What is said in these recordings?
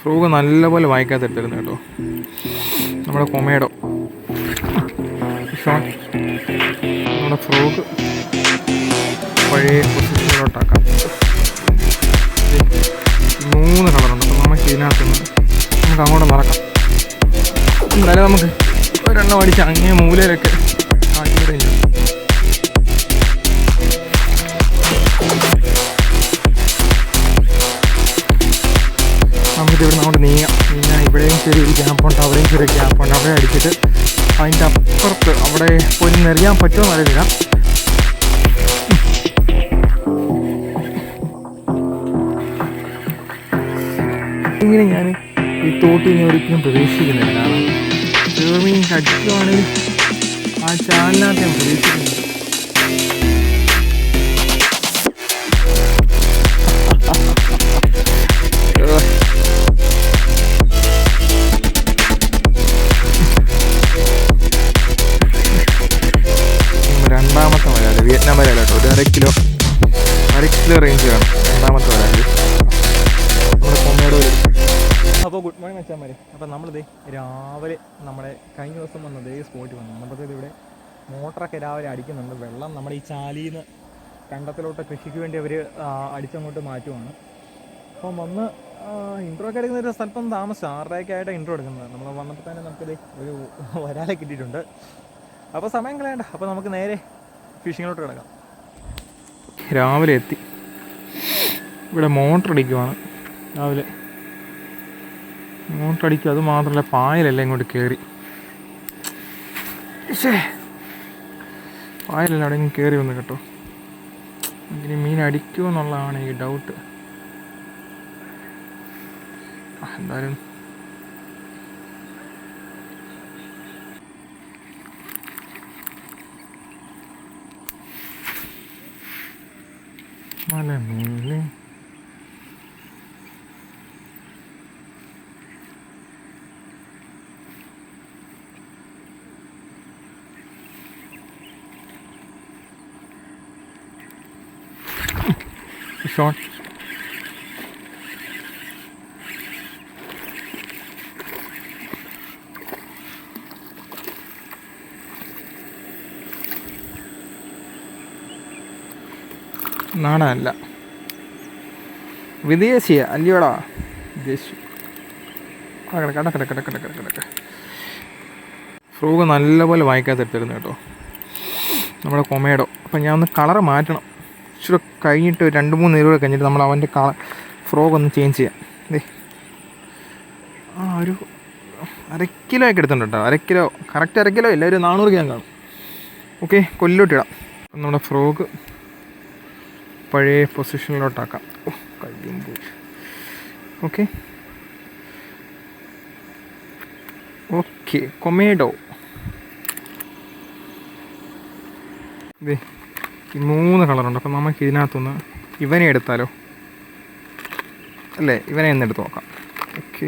Frog നല്ലപോലെ വായിക്കാത്തെടുത്തിരുന്നു കേട്ടോ. നമ്മുടെ കൊമേഡോ ഷോൺ നമ്മുടെ ഫ്രോഗ് പഴയ പൊസിഷനിലോട്ടാക്കാം. 3 കളറുണ്ട്. അപ്പോൾ നമുക്ക് ഇതിനകത്ത് നമുക്ക് അങ്ങോട്ട് നടക്കാം. എന്തായാലും നമുക്ക് ഒരെണ്ണം അടിച്ച് അങ്ങേ മൂലയിലൊക്കെ ആക്കിയിടുകയും ചെയ്യും. നമുക്കിത് ഇവിടെ അങ്ങോട്ട് നീങ്ങാം. ഇവിടെയും ചെറിയൊരു ഗ്യാപ്പുണ്ട്, അവിടെയും ചെറിയ ഗ്യാപ്പുണ്ട്. അവിടെ അടിച്ചിട്ട് അതിൻ്റെ അപ്പുറത്ത് അവിടെ പോയി നിറയാൻ പറ്റുമോ എന്നറിയില്ല. ഇങ്ങനെ ഞാൻ ഈ തോട്ടിൽ ഞാൻ ഒരിക്കലും പ്രതീക്ഷിക്കുന്നില്ല. കാരണം ചെറുമീൻ കടിക്കുവാണെങ്കിൽ ആ ചാലിനകത്ത് ഞാൻ പ്രതീക്ഷിക്കുന്നില്ല. രണ്ടാമത്തെ വരാല് വിയറ്റ്നാം വരാല കേട്ടോ. ഒരു 1/2 കിലോ റേഞ്ച് കാണും രണ്ടാമത്തെ വരാല് നമ്മുടെ കൊമേഡോ. അപ്പോൾ ഗുഡ് മോർണിംഗ് മച്ചാന്മാരെ. അപ്പോൾ നമ്മളിത് രാവിലെ നമ്മുടെ കഴിഞ്ഞ ദിവസം വന്നത് ഈ സ്പോട്ടിൽ വന്നു. നമ്മളത് ഇവിടെ മോട്ടറൊക്കെ രാവിലെ അടിക്കുന്നുണ്ട്. വെള്ളം നമ്മുടെ ഈ ചാലിയിൽ നിന്ന് കണ്ടത്തിലോട്ട് കൃഷിക്ക് വേണ്ടി അവർ അടിച്ചങ്ങോട്ട് മാറ്റുവാണ്. അപ്പം വന്ന് ഇൻട്രോ ഒക്കെ എടുക്കുന്ന ഒരു സ്ഥലപ്പം താമസം 6:30 ആയിട്ട് ഇൻട്രോ എടുക്കുന്നത്. നമ്മൾ വന്നപ്പോൾ തന്നെ നമുക്കിത് ഒരു വരാലെ കിട്ടിയിട്ടുണ്ട്. അപ്പോൾ സമയം കളയണ്ട. അപ്പോൾ നമുക്ക് നേരെ ഫിഷിങ്ങിലോട്ട് കിടക്കാം. രാവിലെ എത്തി ഇവിടെ മോട്ടർ അടിക്കുവാണ്. രാവിലെ മോട്ടർ അടിക്കും. അത് മാത്രമല്ല പായലെല്ലാം ഇങ്ങോട്ട് കയറി. പായലെല്ലാം അവിടെ ഇങ്ങനെ കയറി വന്നു കേട്ടോ. ഇനി മീൻ അടിക്കുമോ എന്നുള്ളതാണ് ഈ ഡൗട്ട്. എന്തായാലും മലമേലെ ഷോൺ നാടനല്ല, വിദേശിയ അല്ലയോടാ. വിദേശി കിടക്കട. ഫ്രോഗ് നല്ലപോലെ വായിക്കാത്തെടുത്തിരുന്നു കേട്ടോ നമ്മുടെ കൊമേഡോ. അപ്പം ഞാൻ ഒന്ന് കളറ് മാറ്റണം. ഇച്ചിരി കഴിഞ്ഞിട്ട് 2-3 നേരം കഴിഞ്ഞിട്ട് നമ്മൾ അവൻ്റെ ഫ്രോഗ് ഒന്ന് ചേഞ്ച് ചെയ്യാം. ഒരു 1/2 കിലോ ഒക്കെ എടുത്തിട്ടുണ്ട് കേട്ടോ. 1/2 കിലോ കറക്റ്റ് 1/2 കിലോ ഇല്ല, ഒരു 400 ഗ്രാം കാണും. ഓക്കെ, കൊല്ലോട്ടിടാം. നമ്മുടെ ഫ്രോഗ് പഴയ പൊസിഷനിലോട്ടാക്കാം. കഴിയുമ്പോൾ ഓക്കെ ഓക്കെ കൊമേഡോ. ഈ 3 കളറുണ്ട്. അപ്പം നമുക്ക് ഇതിനകത്തുനിന്ന് ഇവനെ എടുത്താലോ അല്ലേ? ഇവനെ ഒന്ന് എടുത്ത് നോക്കാം. ഓക്കെ,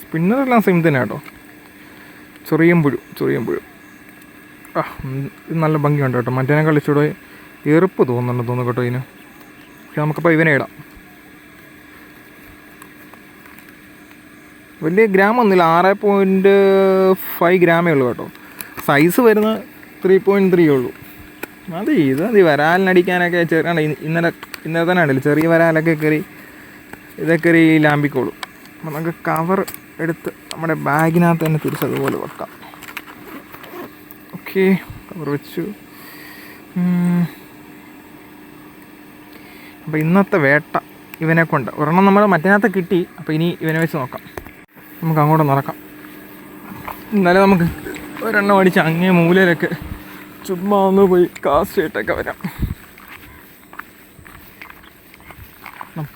സ്പിന്നറെല്ലാം സെയിം തന്നെ കേട്ടോ. ചെറിയും പുഴു ഇത് നല്ല ഭംഗിയുണ്ട് കേട്ടോ. മറ്റേനേക്കാൾ ഇച്ചിരി എറുപ്പ് തോന്നുന്നു കേട്ടോ ഇതിന്. പക്ഷെ നമുക്കിപ്പോൾ ഇവനെ ഇടാം. വലിയ ഗ്രാമൊന്നുമില്ല, 6.5 ഗ്രാമേ ഉള്ളൂ കേട്ടോ. സൈസ് വരുന്ന 3.3 ഉള്ളൂ. ഇത് വരാലിനടിക്കാനൊക്കെ ഇന്നലെ തന്നെ ഉണ്ടല്ലോ ചെറിയ വരാലൊക്കെ കയറി ഇതൊക്കെ ലാമ്പിക്കോളൂ. അപ്പം നമുക്ക് കവർ എടുത്ത് നമ്മുടെ ബാഗിനകത്ത് തന്നെ തിരിച്ചതുപോലെ വെക്കാം. ഓക്കെ, കവർ വെച്ചു. അപ്പോൾ ഇന്നത്തെ വേട്ട ഇവനെ കൊണ്ട് ഒരെണ്ണം നമ്മൾ മറ്റേനകത്ത് കിട്ടി. അപ്പോൾ ഇനി ഇവനെ വെച്ച് നോക്കാം. നമുക്ക് അങ്ങോട്ട് നടക്കാം. എന്നാലും നമുക്ക് ഒരെണ്ണം അടിച്ച് അങ്ങേ മൂലയിലൊക്കെ ചുമ്മാ ഒന്ന് പോയി കാസ്റ്റ് ചെയ്തിട്ടൊക്കെ വരാം.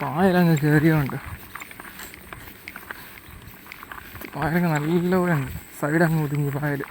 പായലങ്ങ് കയറിയുണ്ട്. പായലങ്ങ് നല്ലപോലെ ഉണ്ട്. സൈഡങ്ങ് ഒതുങ്ങി പായൽ.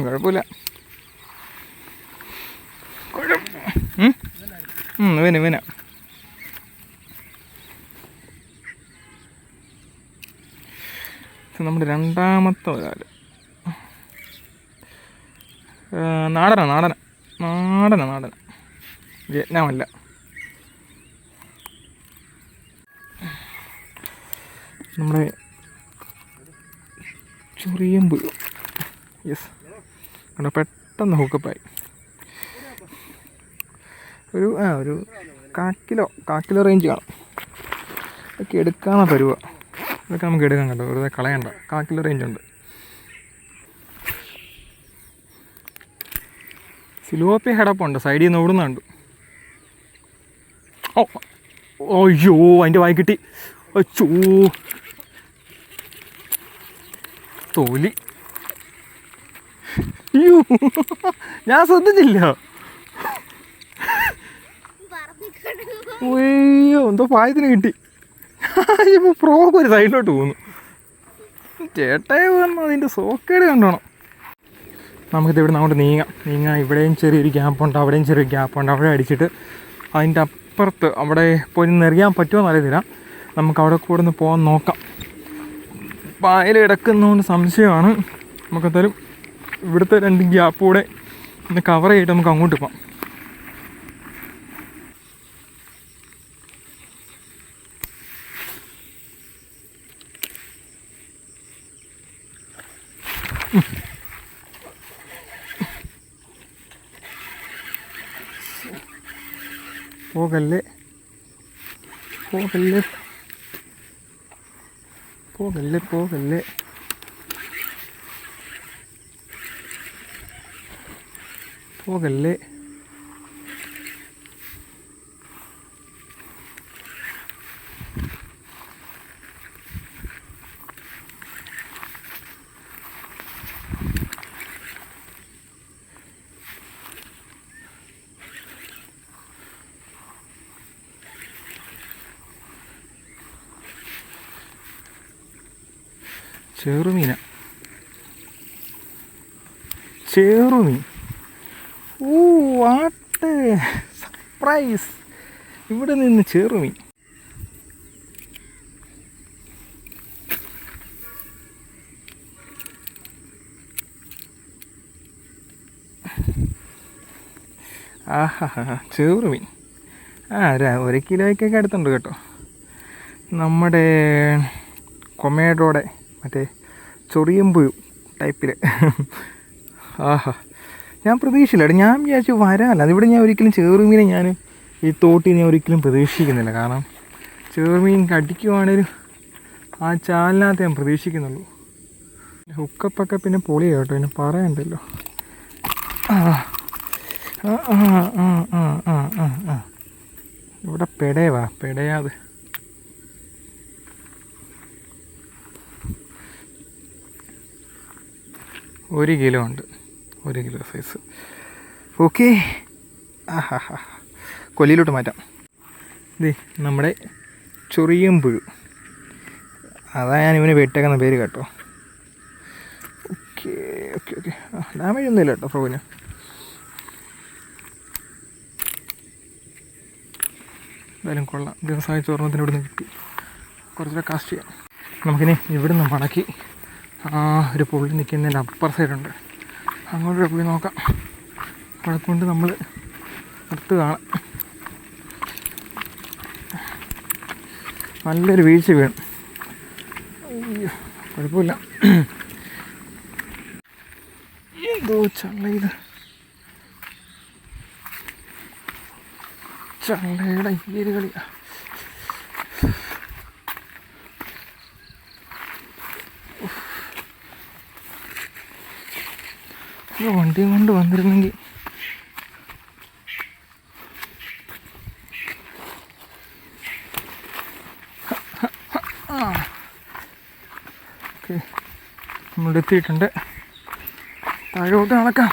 കുഴപ്പമില്ല. ഇവന നമ്മുടെ രണ്ടാമത്തെ ഒരാൾ നാടന വിയറ്റ്നാമല്ല. നമ്മുടെ ചൊറിയമ്പ്. യെസ്, അവിടെ പെട്ടെന്ന് ഹൂക്കപ്പായി. ഒരു കാക്കിലോ റേഞ്ച് കാണും. ഇതൊക്കെ എടുക്കാമെന്ന പരുവ. ഇതൊക്കെ നമുക്ക് എടുക്കാൻ കേട്ടോ, വെറുതെ കളയണ്ട. കാക്കിലോ റേഞ്ച് ഉണ്ട്. സിലോപ്പി ഹെഡപ്പുണ്ട്, സൈഡിൽ നിന്ന് ഓടുന്നുണ്ട്. അയ്യോ അതിൻ്റെ വായി കിട്ടി. അച്ചോ തോലി. അയ്യോ ഞാൻ ശ്രദ്ധിച്ചില്ല. അയ്യോ എന്തോ പായത്തിന് കിട്ടി. ഇപ്പോൾ ഫ്രോക്ക് ഒരു സൈഡിലോട്ട് പോകുന്നു. ചേട്ടായി വന്നു അതിൻ്റെ സോക്കേട് കണ്ടോണം. നമുക്കിത് ഇവിടെ അങ്ങോട്ട് നീങ്ങാം. ഇവിടെയും ചെറിയൊരു ഗ്യാപ്പുണ്ട്, അവിടെയും ചെറിയൊരു ഗ്യാപ്പുണ്ട്. അവിടെ അടിച്ചിട്ട് അതിൻ്റെ അപ്പുറത്ത് അവിടെ പോയി നിന്നെറിയാൻ പറ്റുമോ എന്നറിയത്തില്ല. നമുക്ക് അവിടെ കൂടെ ഒന്ന് പോകാൻ നോക്കാം. പായൽ കിടക്കുന്നതുകൊണ്ട് സംശയമാണ്. നമുക്കെന്തായാലും ഇവിടുത്തെ 2 ഗ്യാപ്പ് കൂടെ ഒന്ന് കവർ ചെയ്തിട്ട് നമുക്ക് അങ്ങോട്ട് പോകാം. പോകല്ലേ പോകല്ലേ പോകല്ലേ പോകല്ലേ. പോകല്ലേ. ചെറുമീൻ. ഓ ആട്ടെ, സർപ്രൈസ്. ഇവിടെ നിന്ന് ചെറുമീൻ. ചെറുമീൻ. 1 കിലോയ്ക്കൊക്കെ അടുത്തുണ്ട് കേട്ടോ. നമ്മുടെ കൊമേഡോടെ മറ്റേ ചൊറിയമ്പുഴു ടൈപ്പിൽ. ഞാൻ പ്രതീക്ഷിച്ചില്ല. ഞാൻ വിചാരിച്ചു വരാമല്ല. അതിവിടെ ഞാൻ ഒരിക്കലും ചെറുമീനെ ഞാൻ ഈ തോട്ടിൽ ഞാൻ ഒരിക്കലും പ്രതീക്ഷിക്കുന്നില്ല. കാരണം ചെറുമീൻ കടിക്കുവാണേലും ആ ചാലിനകത്ത് ഞാൻ പ്രതീക്ഷിക്കുന്നുള്ളൂ. ഹുക്കപ്പൊക്കെ പിന്നെ പൊളിയാണ് കേട്ടോ, പിന്നെ പറയണ്ടല്ലോ. ഇവിടെ പെടയാത്. ഒരു കിലോ ഉണ്ട്, 1 കിലോ സൈസ്. ഓക്കെ, കൊല്ലിയിലോട്ട് മാറ്റാം. ഇത് നമ്മുടെ ചൊറിയമ്പുഴു. അതാ ഞാൻ ഇവന് വെട്ടേക്കുന്ന പേര് കേട്ടോ. Okay okay okay. ഡാമേജ് ഒന്നുമില്ല കേട്ടോ ഫ്രോഗിന്. എന്തായാലും കൊള്ളാം. വ്യവസായ ചോർണത്തിന് ഇവിടുന്ന് കിട്ടി. കുറച്ചുകൂടെ കാസ്റ്റ് ചെയ്യാം. നമുക്കിനി ഇവിടുന്ന് മടക്കി ഒരു പുള്ളി നിൽക്കുന്നതിൻ്റെ അപ്പർ സൈഡുണ്ട്, അങ്ങോട്ട് പോയി നോക്കാം. കുഴപ്പമുണ്ട്, നമ്മൾ അടുത്ത് കാണാം. നല്ലൊരു വീഴ്ച വീണു. അയ്യോ കുഴപ്പമില്ല. എന്തോ ചള്ള, ഇത് ചള്ളയുടെ ഈ ഒരു കളിയാ. വണ്ടിയും കൊണ്ട് വന്നിരുന്നെങ്കിൽ ഓക്കെ. നമ്മളെത്തിയിട്ടുണ്ട്. താഴോട്ട് നടക്കാം.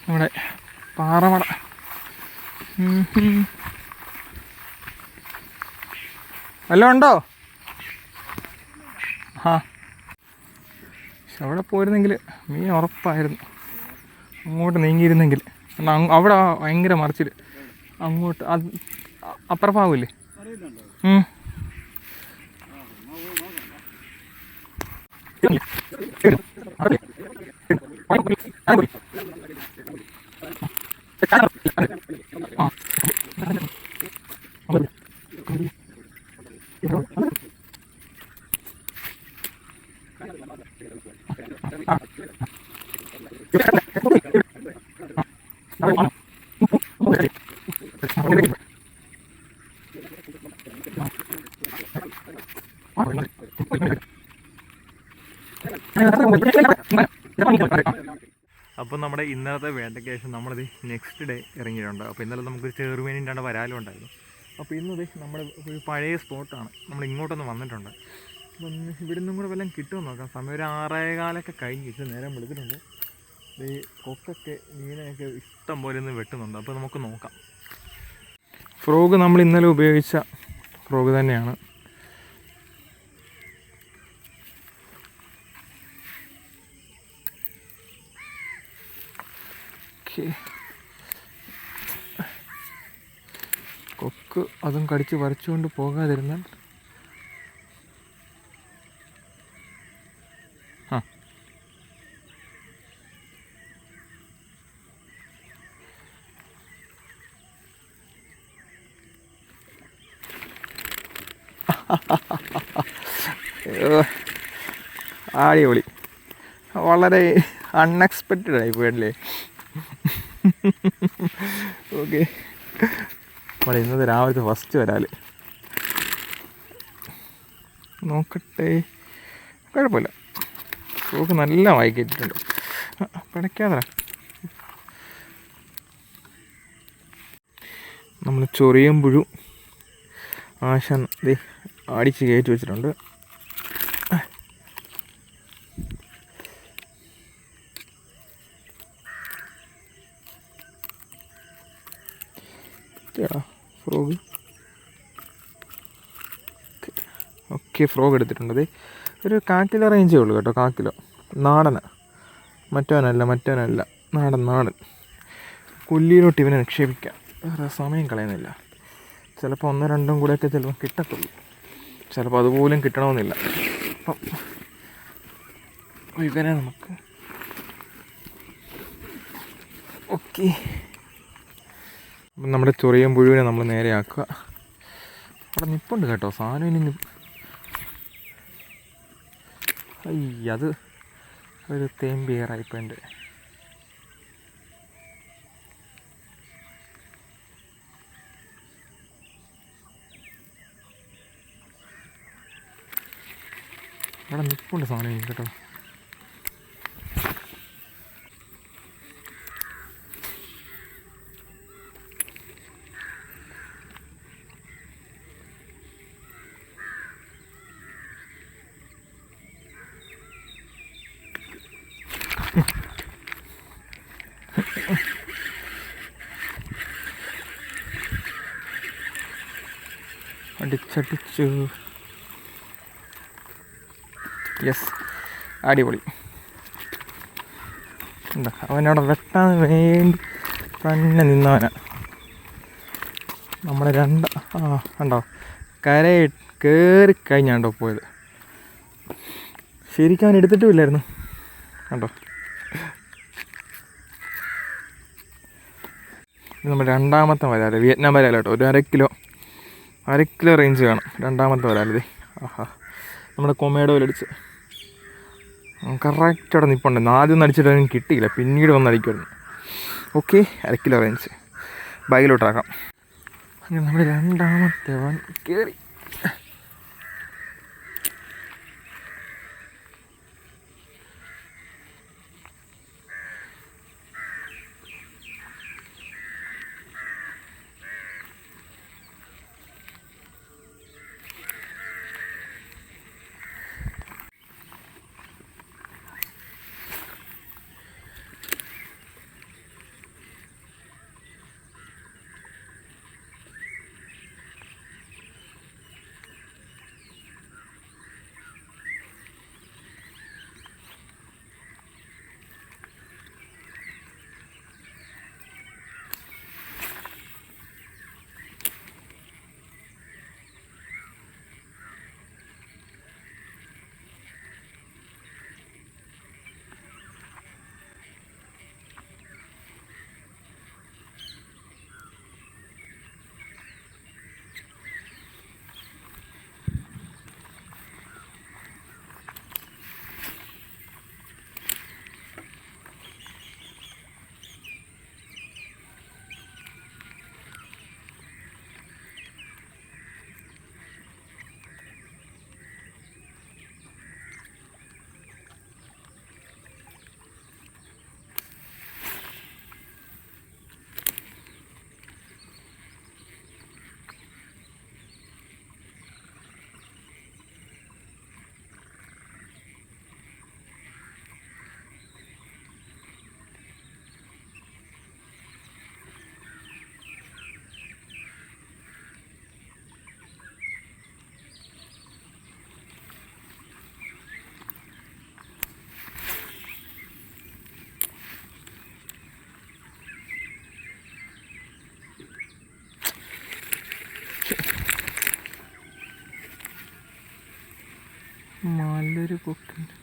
നമ്മുടെ പാറമട വല്ലതും ഉണ്ടോ? ആ, പക്ഷെ അവിടെ പോയിരുന്നെങ്കിൽ മീൻ ഉറപ്പായിരുന്നു. അങ്ങോട്ട് നീങ്ങിയിരുന്നെങ്കിൽ. അവിടെ ഭയങ്കര മറിച്ചിൽ. അങ്ങോട്ട് അപ്പുറ ഭാഗമില്ലേ? അപ്പോൾ നമ്മുടെ ഇന്നലത്തെ വേണ്ടയ്ക്ക് ശേഷം നമ്മളിത് നെക്സ്റ്റ് ഡേ ഇറങ്ങിയിട്ടുണ്ട്. അപ്പോൾ ഇന്നലെ നമുക്കൊരു ചെറുമീനും രണ്ട് വരാലും ഉണ്ടായിരുന്നു. അപ്പോൾ ഇന്നത് നമ്മുടെ ഒരു പഴയ സ്പോട്ടാണ്. നമ്മൾ ഇങ്ങോട്ടൊന്ന് വന്നിട്ടുണ്ട്. അപ്പം ഇവിടെ നിന്നും കൂടെ വല്ലതും കിട്ടുമെന്ന് നോക്കാം. സമയം ഒരു 6:15 കഴിഞ്ഞ് ഇച്ചിരി നേരം വിളിച്ചിട്ടുണ്ട്. ഈ കൊക്കൊക്കെ മീനൊക്കെ ഇഷ്ടം പോലെ ഒന്ന് വെട്ടുന്നുണ്ട്. അപ്പോൾ നമുക്ക് നോക്കാം. ഫ്രോഗ് നമ്മൾ ഇന്നലെ ഉപയോഗിച്ച ഫ്രോഗ് തന്നെയാണ്. കൊക്ക് അതും കടിച്ച് വരച്ചുകൊണ്ട് പോകാതിരുന്നാൽ അടിപൊളി. വളരെ അൺഎക്സ്പെക്റ്റഡ് ആയിപ്പോയല്ലേ. ഓക്കെ, നമ്മൾ ഇന്നത്തെ രാവിലത്തെ ഫസ്റ്റ് വരാൽ നോക്കട്ടെ. കുഴപ്പമില്ല, നോക്ക് നല്ല വായിക്കിട്ടുണ്ട്. പിടയ്ക്കാതെ നമ്മൾ ചൊറിയും പുഴു ആശാൻ അടിച്ച് കയറ്റി വെച്ചിട്ടുണ്ട്. ഫ്രോഗ് ഓക്കെ, ഫ്രോഗ് എടുത്തിട്ടുണ്ട്. ഒരു 1/4 കിലോ റേഞ്ചേ ഉള്ളൂ കേട്ടോ. 1/4 കിലോ നാടന്, മറ്റവനല്ല നാടൻ. കൊല്ലിയിലോട്ട് ഇവനെ നിക്ഷേപിക്കാം. വേറെ സമയം കളയുന്നില്ല. ചിലപ്പോൾ 1-2 കൂടെയൊക്കെ ചിലപ്പോൾ കിട്ടത്തുള്ളൂ. ചിലപ്പോൾ അതുപോലും കിട്ടണമെന്നില്ല. അപ്പം ഇവനെ നമുക്ക് ഓക്കെ. അപ്പം നമ്മുടെ ചൊറിയും പുഴുവിനെ നമ്മൾ നേരെ ആക്കുക. അവിടെ നിപ്പുണ്ട് കേട്ടോ സാധനം. ഇനി അത് ഒരു തേമ്പിയറായിപ്പോൾ എൻ്റെ. അവിടെ നിപ്പുണ്ട് സാധനം കേട്ടോ. അടിച്ചടിച്ചു. യെസ്, അടിപൊളി. എന്താ അവനവിടെ വെട്ടാൻ വേണ്ടി തന്നെ നിന്നവനാ. നമ്മളെ കണ്ടോ കരയിൽ കയറി കഴിഞ്ഞാണ്ടോ പോയത്. ശരിക്കും അവൻ എടുത്തിട്ടുമില്ലായിരുന്നു കണ്ടോ. നമ്മൾ രണ്ടാമത്തെ വരാല്, വിയറ്റ്നാം വരാല കേട്ടോ. ഒരു 1/2 കിലോ റേഞ്ച് കാണും രണ്ടാമത്തെ വരാലത്. നമ്മുടെ കൊമേഡോയിലടിച്ച് കറക്റ്റ് അവിടെ നിൽപ്പുണ്ട്. ആദ്യം അടിച്ചിട്ട് അതിന് കിട്ടിയില്ല, പിന്നീട് വന്ന് അടിക്കുമായിരുന്നു. ഓക്കെ, 1/2 കിലോ റേഞ്ച് ബാഗിലോട്ടാക്കാം. അങ്ങനെ നമ്മൾ രണ്ടാമത്തെ വൻ കയറി. നല്ലൊരു കൊക്കുണ്ട്.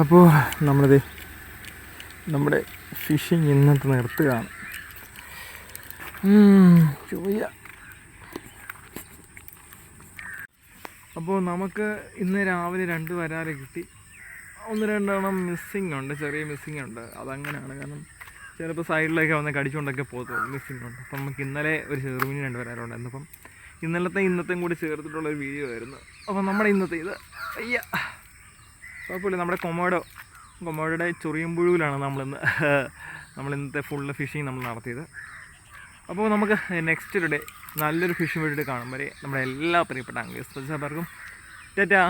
അപ്പോൾ നമ്മളിത് നമ്മുടെ ഫിഷിങ് ഇന്നത്തെ നിർത്തുകയാണ്. അപ്പോൾ നമുക്ക് ഇന്ന് രാവിലെ 2 വരാല് കിട്ടി. 1-2 മിസ്സിങ് ഉണ്ട്, ചെറിയ മിസ്സിങ് ഉണ്ട്. അതങ്ങനെയാണ്, കാരണം ചിലപ്പോൾ സൈഡിലേക്ക് വന്ന് കടിച്ചുകൊണ്ടൊക്കെ പോകത്തുള്ളൂ, മിസ്സിങ് ഉണ്ട്. അപ്പം നമുക്ക് ഇന്നലെ ഒരു ചെറുമീൻ 2 വരാലുണ്ട്. എന്നിപ്പം ഇന്നത്തെയും കൂടി ചേർത്തിട്ടുള്ളൊരു വീഡിയോ ആയിരുന്നു. അപ്പോൾ നമ്മുടെ ഇന്നത്തെ ഇത് കുഴപ്പമില്ല. നമ്മുടെ കൊമോഡോയുടെ ചൊറിയമ്പുഴയിലാണ് നമ്മളിന്നത്തെ ഫുള്ള് ഫിഷിങ് നമ്മൾ നടത്തിയത്. അപ്പോൾ നമുക്ക് നെക്സ്റ്റ് ഡേ നല്ലൊരു ഫിഷിംഗ് വീഡിയോ കാണും വരെ നമ്മുടെ എല്ലാ പ്രിയപ്പെട്ട അംഗീകരിക്കും ടാറ്റാ.